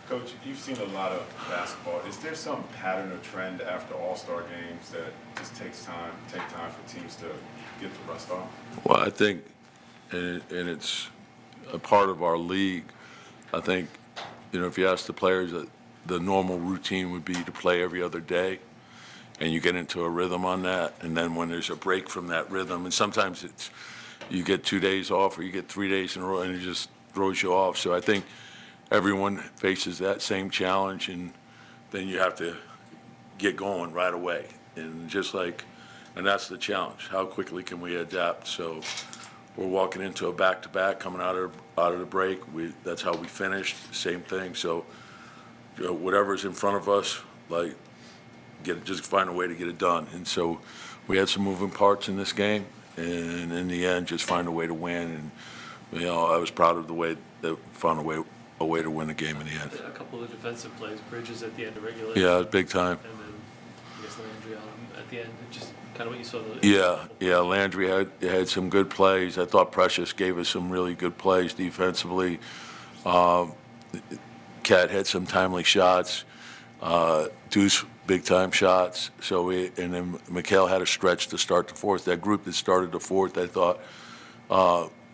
Coach, you've seen a lot of basketball. Is there some pattern or trend after All-Star games that just take time for teams to get the rust off? Well, I think, and it's a part of our league, I think, if you ask the players, that the normal routine would be to play every other day, and you get into a rhythm on that, and then when there's a break from that rhythm, and sometimes it's you get 2 days off or you get 3 days in a row, and it just throws you off. So I think everyone faces that same challenge, and then you have to get going right away. And and that's the challenge. How quickly can we adapt? So we're walking into a back-to-back coming out of the break. That's how we finished. Same thing. So whatever's in front of us, just find a way to get it done. And so we had some moving parts in this game, and in the end, just find a way to win. And I was proud of the way that found a way to win the game in the end. A couple of defensive plays, Bridges at the end of regulation. Yeah, big time. And then I guess Landry at the end, just kind of what you saw. Yeah. Landry had some good plays. I thought Precious gave us some really good plays defensively. Cat had some timely shots. Deuce big time shots. And then Mikhail had a stretch to start the fourth. That group that started the fourth, I thought,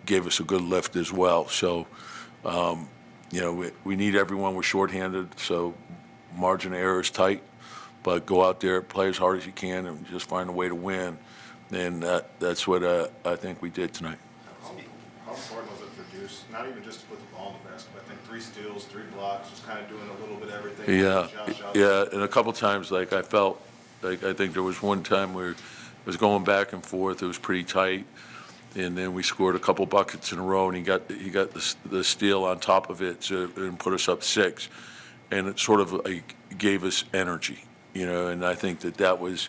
gave us a good lift as well. So, we need everyone. We're shorthanded, so margin of error is tight. But go out there, play as hard as you can, and just find a way to win. And that's what I think we did tonight. How important was it for Deuce, not even just to put the ball in the basket, but I think 3 steals, 3 blocks, just kind of doing a little bit of everything. Yeah, and a couple times, I felt, I think there was one time where it was going back and forth. It was pretty tight. And then we scored a couple buckets in a row, and he got the steal on top of it and put us up 6. And it sort of gave us energy, and I think that was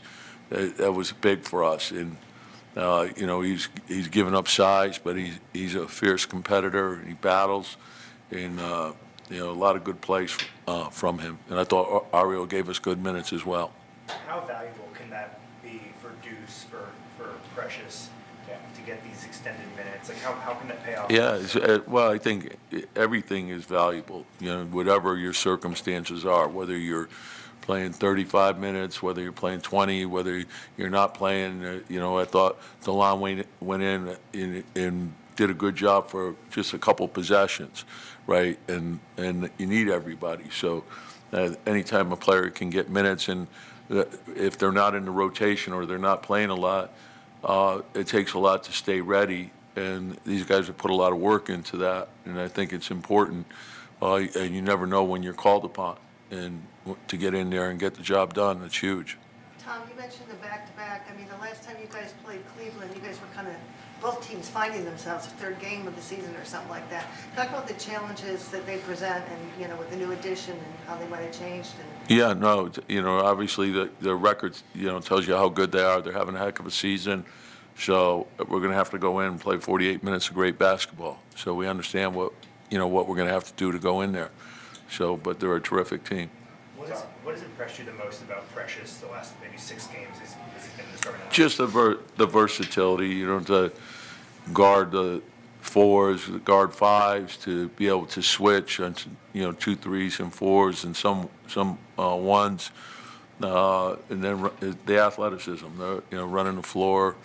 big for us. And he's given up size, but he's a fierce competitor, and he battles, and a lot of good plays from him. And I thought Ariel gave us good minutes as well. How valuable can that be for Deuce, for Precious, to get these extended minutes? How can that pay off? Yeah, well, I think everything is valuable, whatever your circumstances are, whether you're playing 35 minutes, whether you're playing 20, whether you're not playing. I thought DeLon went in and did a good job for just a couple possessions, right? And you need everybody. So anytime a player can get minutes, and if they're not in the rotation or they're not playing a lot, it takes a lot to stay ready. And these guys have put a lot of work into that, and I think it's important. And you never know when you're called upon, and to get in there and get the job done, it's huge. Tom, you mentioned the back-to-back. I mean, the last time you guys played Cleveland, you guys were kind of, both teams finding themselves, third game of the season or something like that. Talk about the challenges that they present, and with the new addition and how they might have changed. Yeah, no, obviously the records, tells you how good they are. They're having a heck of a season. So we're going to have to go in and play 48 minutes of great basketball. So we understand what we're going to have to do to go in there. So, but they're a terrific team. What has impressed you the most about Precious the last maybe 6 games as he's been in the starting lineup? Just the versatility, to guard the 4s, guard 5s, to be able to switch on 2 3s and 4s and some 1s, and then the athleticism, running the floor,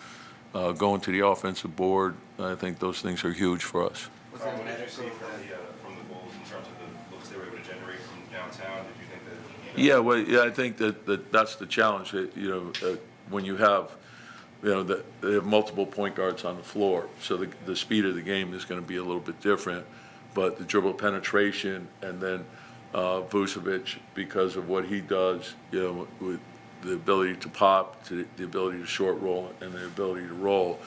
going to the offensive board. I think those things are huge for us. Was that what did you see from the Bulls in terms of the looks they were able to generate from downtown? Did you think that? Yeah, I think that's the challenge. When you have, they have multiple point guards on the floor, so the speed of the game is going to be a little bit different. But the dribble penetration, and then Vucevic, because of what he does, with the ability to pop, to the ability to short roll, and the ability to roll,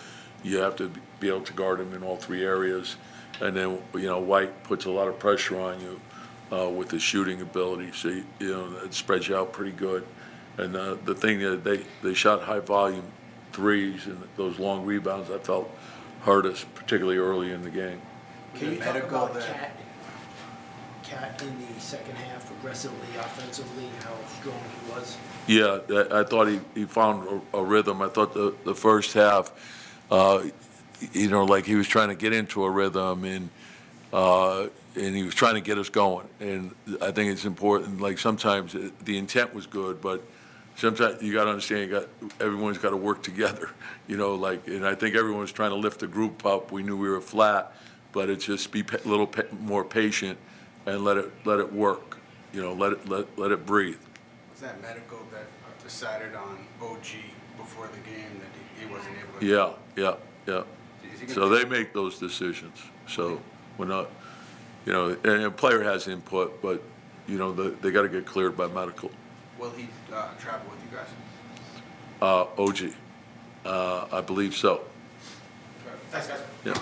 you have to be able to guard him in all 3 areas. And then, White puts a lot of pressure on you with his shooting ability, so it spreads you out pretty good. And the thing that they shot high volume 3s, and those long rebounds, I felt hurt us, particularly early in the game. Can you talk about Cat in the second half, aggressively, offensively, how strong he was? Yeah, I thought he found a rhythm. I thought the first half, he was trying to get into a rhythm, and and he was trying to get us going. And I think it's important, like sometimes the intent was good, but sometimes you got to understand, everyone's got to work together, like, and I think everyone was trying to lift the group up. We knew we were flat, but it's just be a little more patient and let it work, let it breathe. Was that medical that decided on OG before the game that he wasn't able to? Yeah. So they make those decisions. So we're not, and a player has input, but, they got to get cleared by medical. Will he travel with you guys? OG, I believe so. Thanks, guys. Yeah.